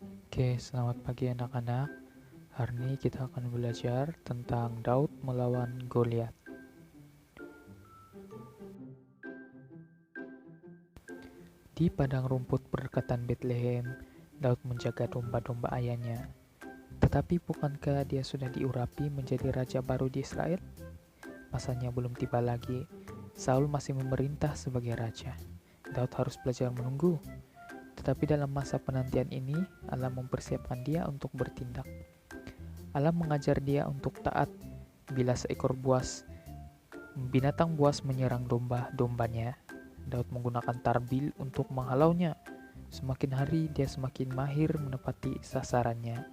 Oke, selamat pagi anak-anak. Hari ini kita akan belajar tentang Daud melawan Goliat. Di padang rumput berdekatan Bethlehem, Daud menjaga domba-domba ayahnya. Tetapi bukankah dia sudah diurapi menjadi raja baru di Israel? Masanya belum tiba lagi. Saul masih memerintah sebagai raja. Daud harus belajar menunggu. Tetapi dalam masa penantian ini, Allah mempersiapkan dia untuk bertindak. Allah mengajar dia untuk taat bila seekor binatang buas menyerang domba-dombanya. Daud menggunakan tarbil untuk menghalaunya. Semakin hari dia semakin mahir menepati sasarannya.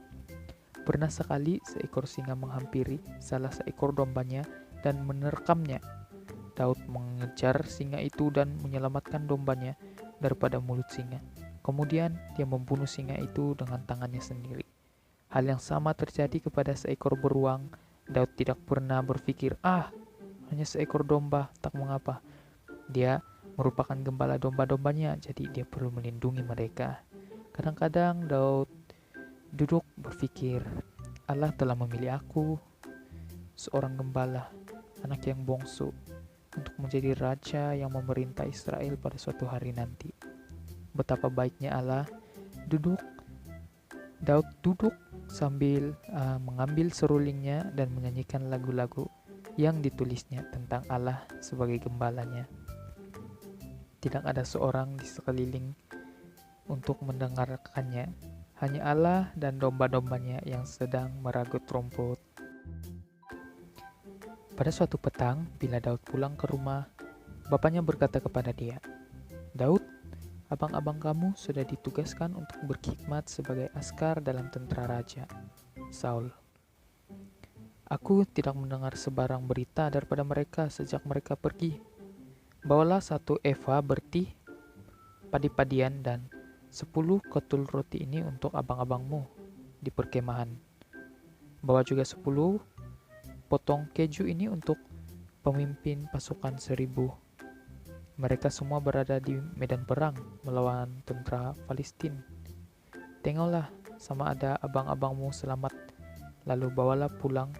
Pernah sekali seekor singa menghampiri salah seekor dombanya dan menerkamnya. Daud mengejar singa itu dan menyelamatkan dombanya daripada mulut singa. Kemudian dia membunuh singa itu dengan tangannya sendiri. Hal yang sama terjadi kepada seekor beruang. Daud tidak pernah berpikir, hanya seekor domba, tak mengapa. Dia merupakan gembala domba-dombanya, jadi dia perlu melindungi mereka. Kadang-kadang Daud duduk berpikir, Allah telah memilih aku, seorang gembala, anak yang bongsu, untuk menjadi raja yang memerintah Israel pada suatu hari nanti. Betapa baiknya Allah. Daud duduk sambil mengambil serulingnya dan menyanyikan lagu-lagu yang ditulisnya tentang Allah sebagai gembalanya. Tidak ada seorang di sekeliling untuk mendengarkannya, hanya Allah dan domba-dombanya yang sedang meragut rumput. Pada suatu petang, bila Daud pulang ke rumah, bapaknya berkata kepada dia, "Daud, abang-abang kamu sudah ditugaskan untuk berkhidmat sebagai askar dalam tentara raja." Saul, "Aku tidak mendengar sebarang berita daripada mereka sejak mereka pergi. Bawalah 1 eva bertih padi-padian dan 10 ketul roti ini untuk abang-abangmu di perkemahan. Bawa juga 10 potong keju ini untuk pemimpin pasukan 1.000. Mereka semua berada di medan perang melawan tentara Palestina. Tengoklah sama ada abang-abangmu selamat, lalu bawalah pulang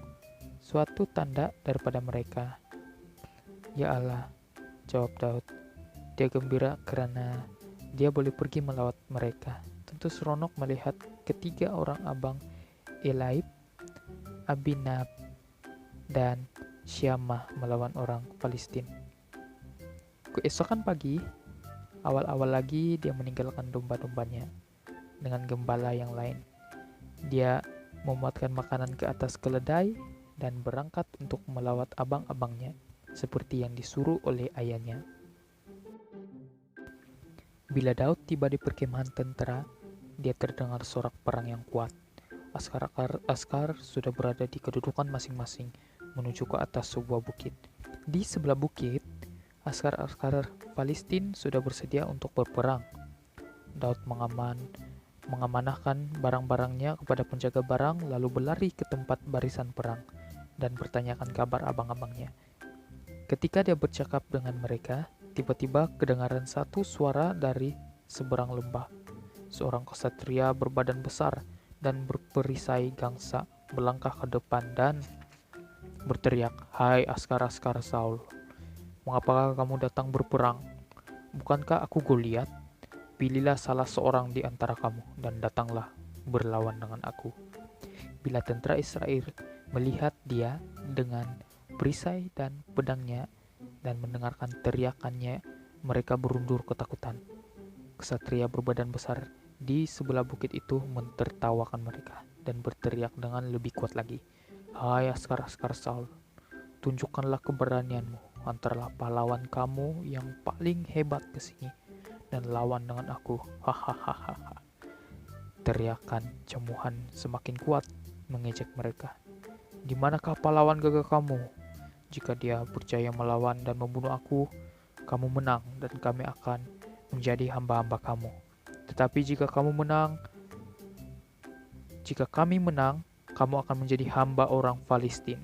suatu tanda daripada mereka." "Ya Allah," jawab Daud, "dia gembira karena dia boleh pergi melawat mereka. Tentu seronok melihat ketiga orang abang Eliab, Abinab, dan Syamah melawan orang Palestina." Keesokan pagi, awal-awal lagi dia meninggalkan domba-dombanya dengan gembala yang lain. Dia memuatkan makanan ke atas keledai dan berangkat untuk melawat abang-abangnya seperti yang disuruh oleh ayahnya. Bila Daud tiba di perkemahan tentara, dia terdengar sorak perang yang kuat. Askar sudah berada di kedudukan masing-masing menuju ke atas sebuah bukit. Di sebelah bukit, askar-askar Palestina sudah bersedia untuk berperang. Daud mengamanahkan barang-barangnya kepada penjaga barang, lalu berlari ke tempat barisan perang dan bertanyakan kabar abang-abangnya. Ketika dia bercakap dengan mereka, tiba-tiba kedengaran satu suara dari seberang lembah. Seorang ksatria berbadan besar dan berperisai gangsa melangkah ke depan dan berteriak, "Hai askar-askar Saul, mengapakah kamu datang berperang? Bukankah aku Goliat? Pilihlah salah seorang di antara kamu dan datanglah berlawan dengan aku." Bila tentara Israel melihat dia dengan perisai dan pedangnya dan mendengarkan teriakannya, mereka berundur ketakutan. Ksatria berbadan besar di sebelah bukit itu mentertawakan mereka dan berteriak dengan lebih kuat lagi, "Hai askar-askar Saul, tunjukkanlah keberanianmu. Antarlah pahlawan kamu yang paling hebat ke sini dan lawan dengan aku." Hahaha. Teriakan cemuhan semakin kuat mengejek mereka. "Di manakah pahlawan gagah kamu? Jika dia percaya melawan dan membunuh aku, kamu menang dan kami akan menjadi hamba-hamba kamu. Tetapi jika kami menang, kamu akan menjadi hamba orang Palestina."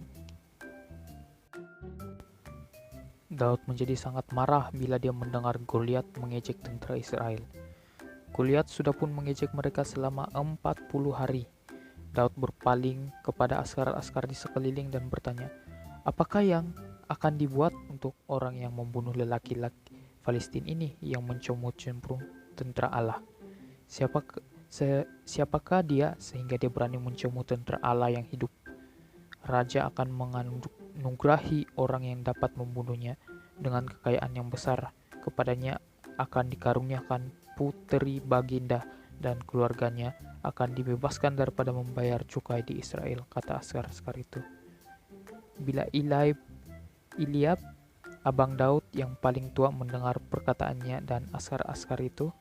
Daud menjadi sangat marah bila dia mendengar Goliat mengejek tentara Israel. Goliat sudah pun mengejek mereka selama 40 hari. Daud berpaling kepada askar-askar di sekeliling dan bertanya, apakah yang akan dibuat untuk orang yang membunuh lelaki-laki Palestina ini yang mencemooh tentara Allah? Siapakah dia sehingga dia berani mencemooh tentara Allah yang hidup? Raja akan menganugerahi orang yang dapat membunuhnya dengan kekayaan yang besar. Kepadanya akan dikaruniakan puteri baginda dan keluarganya akan dibebaskan daripada membayar cukai di Israel, kata askar-askar itu. Bila Eliab, abang Daud yang paling tua mendengar perkataannya dan askar-askar itu,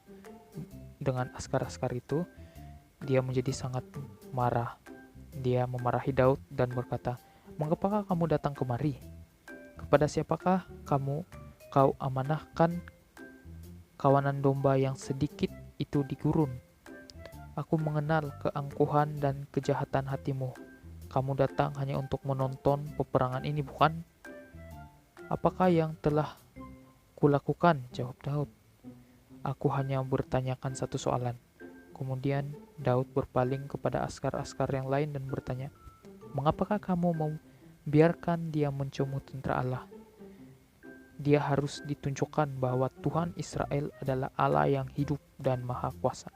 dia menjadi sangat marah. Dia memarahi Daud dan berkata, mengapakah kamu datang kemari? Kepada siapakah kau amanahkan kawanan domba yang sedikit itu di gurun? Aku mengenal keangkuhan dan kejahatan hatimu. Kamu datang hanya untuk menonton peperangan ini, bukan? Apakah yang telah kulakukan? Jawab Daud. Aku hanya bertanyakan satu soalan. Kemudian Daud berpaling kepada askar-askar yang lain dan bertanya, mengapakah kamu membiarkan dia mencemooh tentara Allah? Dia harus ditunjukkan bahwa Tuhan Israel adalah Allah yang hidup dan maha kuasa.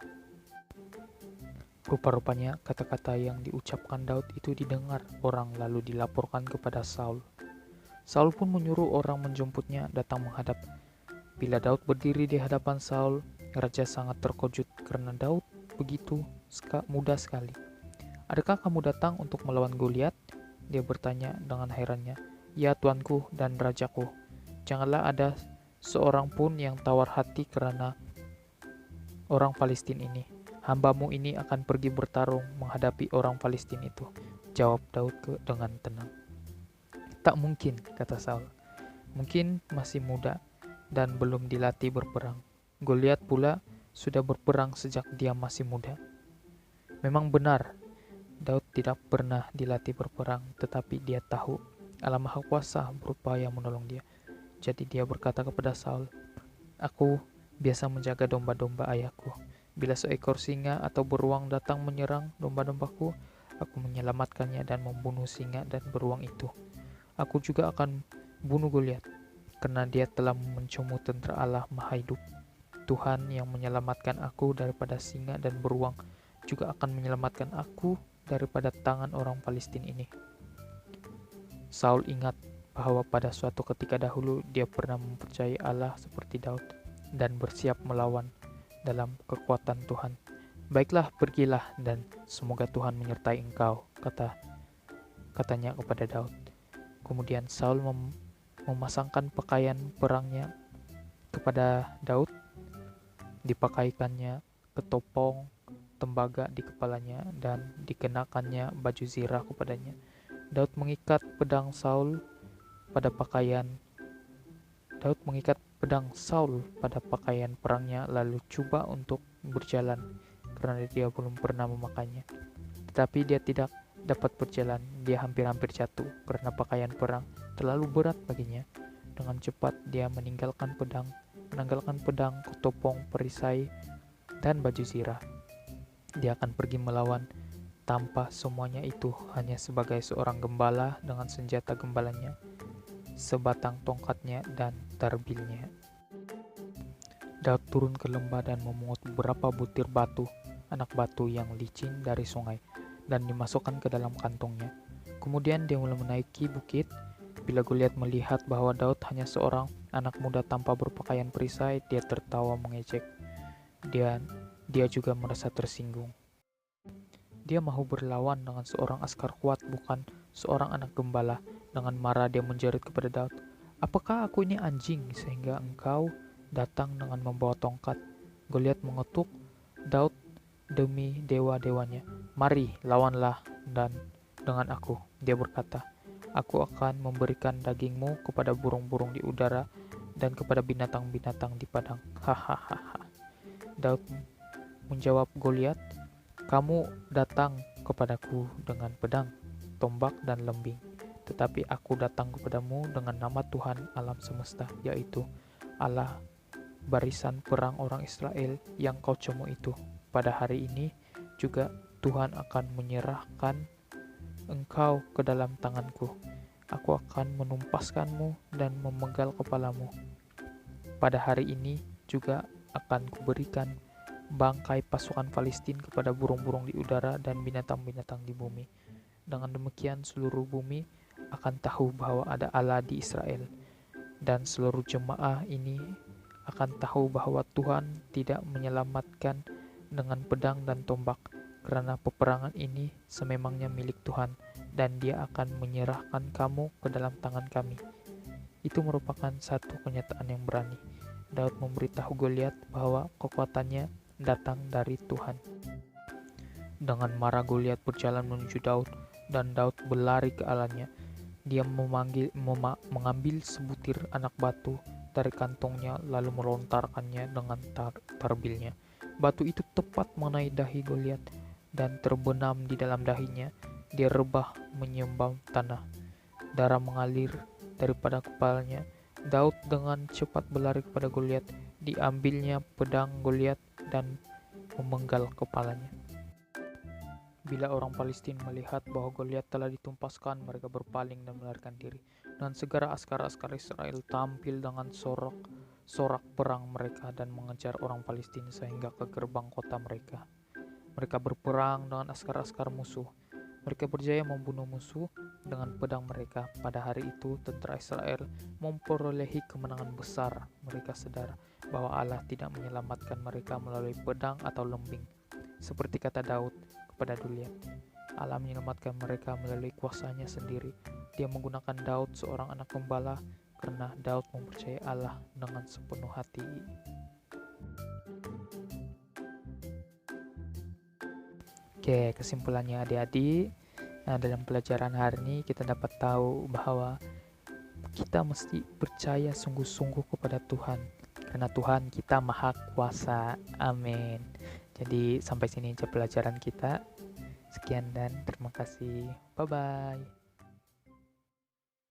Rupa-rupanya kata-kata yang diucapkan Daud itu didengar orang lalu dilaporkan kepada Saul. Saul pun menyuruh orang menjemputnya datang menghadap. Bila Daud berdiri di hadapan Saul, raja sangat terkejut karena Daud begitu muda sekali. Adakah kamu datang untuk melawan Goliat? Dia bertanya dengan herannya. Ya tuanku dan rajaku, janganlah ada seorang pun yang tawar hati karena orang Palestina ini. Hambamu ini akan pergi bertarung menghadapi orang Palestina itu, jawab Daud dengan tenang. Tak mungkin, kata Saul. Mungkin masih muda dan belum dilatih berperang. Goliat pula sudah berperang sejak dia masih muda. Memang benar, Daud tidak pernah dilatih berperang, tetapi dia tahu Allah Maha Kuasa berupaya menolong dia. Jadi dia berkata kepada Saul, aku biasa menjaga domba-domba ayahku. Bila seekor singa atau beruang datang menyerang domba-dombaku, aku menyelamatkannya dan membunuh singa dan beruang itu. Aku juga akan bunuh Goliat, karena dia telah mencemooh tentara Allah Maha Hidup. Tuhan yang menyelamatkan aku daripada singa dan beruang juga akan menyelamatkan aku daripada tangan orang Palestina ini. Saul ingat bahwa pada suatu ketika dahulu dia pernah mempercayai Allah seperti Daud dan bersiap melawan dalam kekuatan Tuhan. Baiklah, pergilah dan semoga Tuhan menyertai engkau, katanya kepada Daud. Kemudian Saul memasangkan pakaian perangnya kepada Daud, dipakaikannya ketopong tembaga di kepalanya dan dikenakannya baju zirah kepadanya. Daud mengikat pedang Saul pada pakaian perangnya lalu coba untuk berjalan karena dia belum pernah memakainya. Tetapi dia tidak dapat berjalan, dia hampir-hampir jatuh karena pakaian perang terlalu berat baginya. Dengan cepat dia menanggalkan pedang, ketopong, perisai, dan baju zirah. Dia akan pergi melawan tanpa semuanya itu, hanya sebagai seorang gembala dengan senjata gembalanya, sebatang tongkatnya dan tarbilnya. Daud turun ke lembah dan memungut beberapa butir anak batu yang licin dari sungai, dan dimasukkan ke dalam kantongnya. Kemudian dia mulai menaiki bukit. Bila Goliat melihat bahwa Daud hanya seorang anak muda tanpa berpakaian perisai, dia tertawa mengejek. Dia juga merasa tersinggung. Dia mahu berlawan dengan seorang askar kuat, bukan seorang anak gembala. Dengan marah dia menjerit kepada Daud, apakah aku ini anjing sehingga engkau datang dengan membawa tongkat? Goliat mengetuk Daud demi dewa-dewanya. Mari, lawanlah dan dengan aku. Dia berkata, aku akan memberikan dagingmu kepada burung-burung di udara dan kepada binatang-binatang di padang. Hahaha. Daud menjawab Goliat, kamu datang kepadaku dengan pedang, tombak, dan lembing. Tetapi aku datang kepadamu dengan nama Tuhan alam semesta, yaitu Allah barisan perang orang Israel yang kau cemooh itu. Pada hari ini juga Tuhan akan menyerahkan engkau ke dalam tanganku. Aku akan menumpaskanmu dan memenggal kepalamu. Pada hari ini juga akan kuberikan bangkai pasukan Palestina kepada burung-burung di udara dan binatang-binatang di bumi. Dengan demikian seluruh bumi akan tahu bahwa ada Allah di Israel, dan seluruh jemaah ini akan tahu bahwa Tuhan tidak menyelamatkan dengan pedang dan tombak, karena peperangan ini sememangnya milik Tuhan, dan Dia akan menyerahkan kamu ke dalam tangan kami. Itu merupakan satu kenyataan yang berani. Daud memberitahu Goliat bahwa kekuatannya datang dari Tuhan. Dengan marah Goliat berjalan menuju Daud, dan Daud berlari ke arahnya. Dia mengambil sebutir anak batu dari kantongnya lalu melontarkannya dengan tarbilnya. Batu itu tepat mengenai dahi Goliat dan terbenam di dalam dahinya. Dia rebah menyembam tanah. Darah mengalir daripada kepalanya. Daud dengan cepat berlari kepada Goliat. Diambilnya pedang Goliat dan memenggal kepalanya. Bila orang Palestina melihat bahwa Goliat telah ditumpaskan, mereka berpaling dan melarikan diri. Dan segera askar-askar Israel tampil dengan sorak perang mereka dan mengejar orang Palestina sehingga ke gerbang kota mereka. Mereka berperang dengan askar-askar musuh. Mereka berjaya membunuh musuh dengan pedang mereka. Pada hari itu, tentara Israel memperolehi kemenangan besar. Mereka sadar bahwa Allah tidak menyelamatkan mereka melalui pedang atau lembing, seperti kata Daud kepada Goliat. Allah menyelamatkan mereka melalui kuasanya sendiri. Dia menggunakan Daud, seorang anak gembala, karena Daud mempercayai Allah dengan sepenuh hati. Oke, kesimpulannya adik-adik, dalam pelajaran hari ini kita dapat tahu bahwa kita mesti percaya sungguh-sungguh kepada Tuhan, karena Tuhan kita maha kuasa. Amin. Jadi sampai sini aja pelajaran kita. Sekian dan terima kasih. Bye-bye.